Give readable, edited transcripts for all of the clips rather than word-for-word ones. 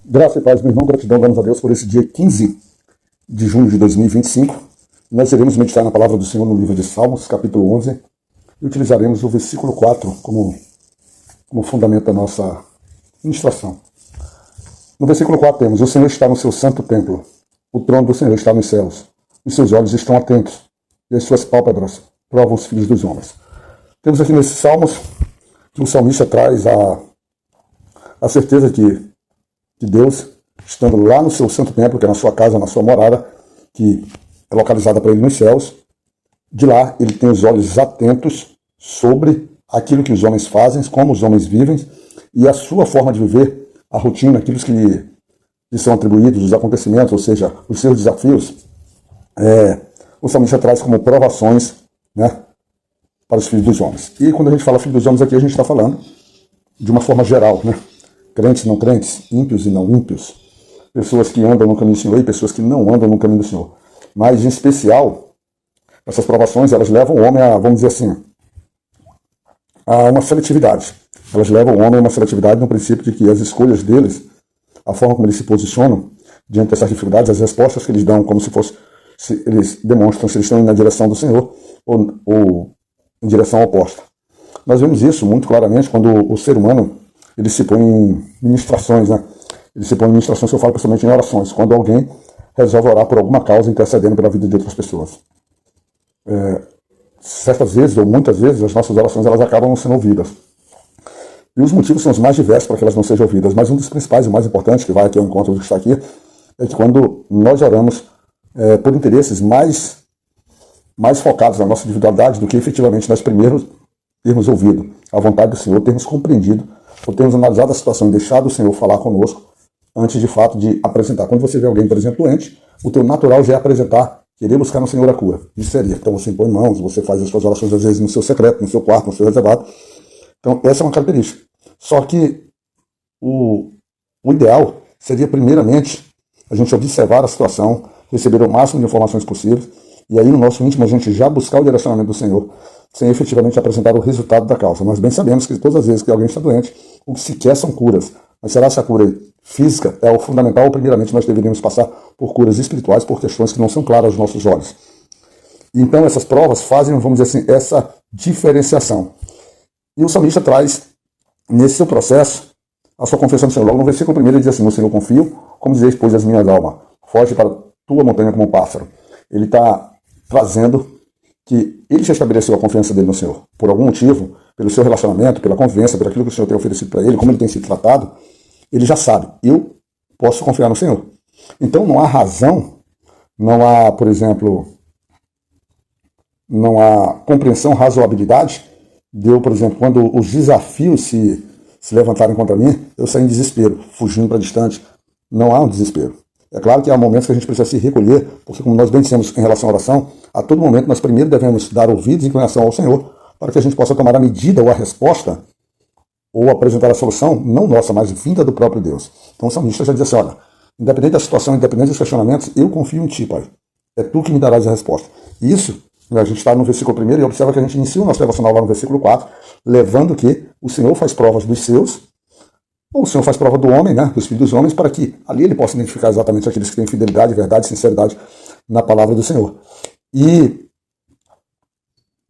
Graça e paz, meu irmão, gratidão, damos a Deus por esse dia 15 de junho de 2025. Nós iremos meditar na palavra do Senhor no livro de Salmos, capítulo 11, e utilizaremos o versículo 4 como fundamento da nossa ministração. No versículo 4 temos: o Senhor está no seu santo templo, o trono do Senhor está nos céus, os seus olhos estão atentos, e as suas pálpebras provam os filhos dos homens. Temos aqui nesses Salmos que o salmista traz a certeza de Deus, estando lá no seu santo templo, que é na sua casa, na sua morada, que é localizada para ele nos céus. De lá ele tem os olhos atentos sobre aquilo que os homens fazem, como os homens vivem, e a sua forma de viver, a rotina, aquilo que lhe são atribuídos, os acontecimentos, ou seja, os seus desafios. O salmista traz como provações, né, para os filhos dos homens. E quando a gente fala filhos dos homens aqui, a gente está falando de uma forma geral, né? Crentes e não crentes, ímpios e não ímpios, pessoas que andam no caminho do Senhor e pessoas que não andam no caminho do Senhor. Mas, em especial, essas provações, elas levam o homem a, vamos dizer assim, a uma seletividade. Elas levam o homem a uma seletividade no princípio de que as escolhas deles, a forma como eles se posicionam diante dessas dificuldades, as respostas que eles dão, como se fosse, eles demonstram se eles estão indo na direção do Senhor ou em direção oposta. Nós vemos isso muito claramente quando o ser humano ele se põe em ministrações, né? Ele se põe em ministrações que eu falo principalmente em orações, quando alguém resolve orar por alguma causa intercedendo pela vida de outras pessoas. Certas vezes, ou muitas vezes, as nossas orações elas acabam não sendo ouvidas. E os motivos são os mais diversos para que elas não sejam ouvidas, mas um dos principais e mais importantes, que vai aqui ao encontro do que está aqui, é que quando nós oramos por interesses mais focados na nossa individualidade do que efetivamente nós primeiro termos ouvido a vontade do Senhor, termos compreendido, ou termos analisado a situação e deixado o Senhor falar conosco antes de fato de apresentar. Quando você vê alguém, por exemplo, doente, o teu natural já é apresentar, querer buscar no Senhor a cura. Isso seria. Então você impõe mãos, você faz as suas orações às vezes no seu secreto, no seu quarto, no seu reservado. Então essa é uma característica. Só que o ideal seria primeiramente a gente observar a situação, receber o máximo de informações possíveis, e aí no nosso íntimo a gente já buscar o direcionamento do Senhor, sem efetivamente apresentar o resultado da causa. Nós bem sabemos que todas as vezes que alguém está doente, o que se quer são curas. Mas será que a cura física é o fundamental ou primeiramente nós deveríamos passar por curas espirituais, por questões que não são claras aos nossos olhos? Então essas provas fazem, vamos dizer assim, essa diferenciação. E o salmista traz, nesse seu processo, a sua confissão do Senhor. Logo no versículo 1 ele diz assim: no Senhor confio, como dizeis, pois as minhas almas, foge para a tua montanha como um pássaro. Ele está trazendo que ele já estabeleceu a confiança dele no Senhor. Por algum motivo, pelo seu relacionamento, pela convivência, por aquilo que o Senhor tem oferecido para ele, como ele tem sido tratado, ele já sabe, eu posso confiar no Senhor. Então não há razão, não há, por exemplo, não há compreensão, razoabilidade de eu, por exemplo, quando os desafios se levantarem contra mim, eu sair em desespero, fugindo para distante. Não há um desespero. É claro que há momentos que a gente precisa se recolher, porque como nós bem dissemos em relação à oração, a todo momento nós primeiro devemos dar ouvidos e inclinação ao Senhor, para que a gente possa tomar a medida ou a resposta, ou apresentar a solução, não nossa, mas vinda do próprio Deus. Então o salmista já diz assim: olha, independente da situação, independente dos questionamentos, eu confio em ti, Pai. É tu que me darás a resposta. E isso, a gente está no versículo 1 e observa que a gente inicia o nosso devocional lá no versículo 4, levando que o Senhor faz provas dos seus, ou o Senhor faz prova do homem, né, dos filhos dos homens, para que ali ele possa identificar exatamente aqueles que têm fidelidade, verdade, sinceridade na palavra do Senhor. E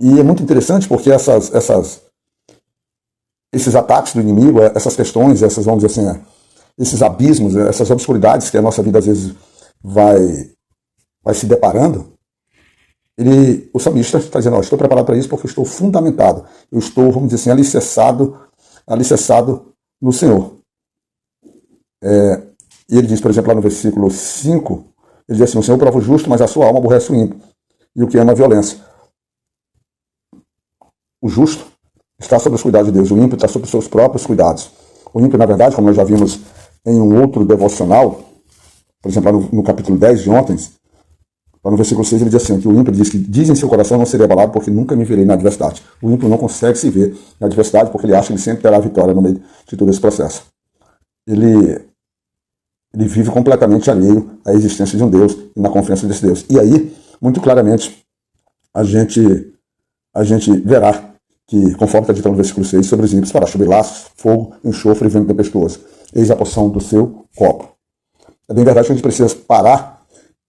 é muito interessante porque esses ataques do inimigo, essas questões, essas, vamos dizer assim, esses abismos, essas obscuridades que a nossa vida às vezes vai se deparando, o salmista está dizendo: estou preparado para isso porque eu estou fundamentado, eu estou, vamos dizer assim, alicerçado no Senhor. E ele diz, por exemplo, lá no versículo 5, ele diz assim: o Senhor prova o justo, mas a sua alma aborrece o ímpio, e o que ama a violência. O justo está sob os cuidados de Deus, o ímpio está sob os seus próprios cuidados. O ímpio, na verdade, como nós já vimos em um outro devocional, por exemplo, lá no capítulo 10 de ontem, lá no versículo 6 ele diz assim, que o ímpio diz em seu coração: não serei abalado porque nunca me verei na adversidade. O ímpio não consegue se ver na adversidade porque ele acha que ele sempre terá a vitória no meio de todo esse processo. Ele vive completamente alheio à existência de um Deus e na confiança desse Deus. E aí, muito claramente, a gente verá que, conforme está dito no versículo 6, sobre os ímpios fará chover laços, fogo, enxofre e vento tempestuoso. eis a porção do seu copo. É bem verdade que a gente precisa parar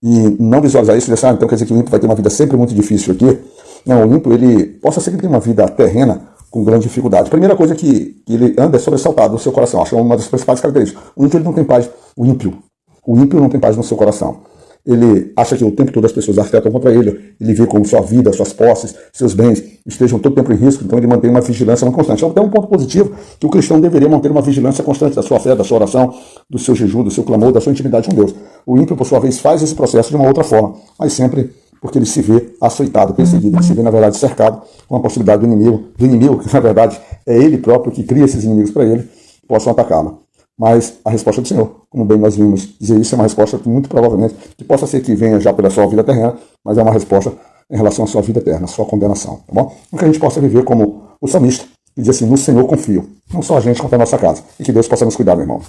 e não visualizar isso e dizer, então quer dizer que o ímpio vai ter uma vida sempre muito difícil aqui. Não, o ímpio, ele possa ser que ele tenha uma vida terrena com grande dificuldade. Primeira coisa que ele anda é sobressaltado no seu coração. Acho que é uma das principais características. O ímpio, ele não tem paz. O ímpio não tem paz no seu coração. Ele acha que o tempo todo as pessoas afetam contra ele. Ele vê como sua vida, suas posses, seus bens estejam todo tempo em risco. Então ele mantém uma vigilância muito constante. Então tem um ponto positivo que o cristão deveria manter uma vigilância constante da sua fé, da sua oração, do seu jejum, do seu clamor, da sua intimidade com Deus. O ímpio, por sua vez, faz esse processo de uma outra forma, mas sempre porque ele se vê açoitado, perseguido. Ele se vê, na verdade, cercado com a possibilidade do inimigo, que na verdade é ele próprio que cria esses inimigos para ele, possam atacá-lo. Mas a resposta do Senhor, como bem nós vimos dizer isso, é uma resposta que muito provavelmente, que possa ser que venha já pela sua vida terrena, mas é uma resposta em relação à sua vida eterna, à sua condenação, tá bom? Então que a gente possa viver como o salmista, que diz assim, no Senhor confio, não só a gente quanto a nossa casa, e que Deus possa nos cuidar, meu irmão.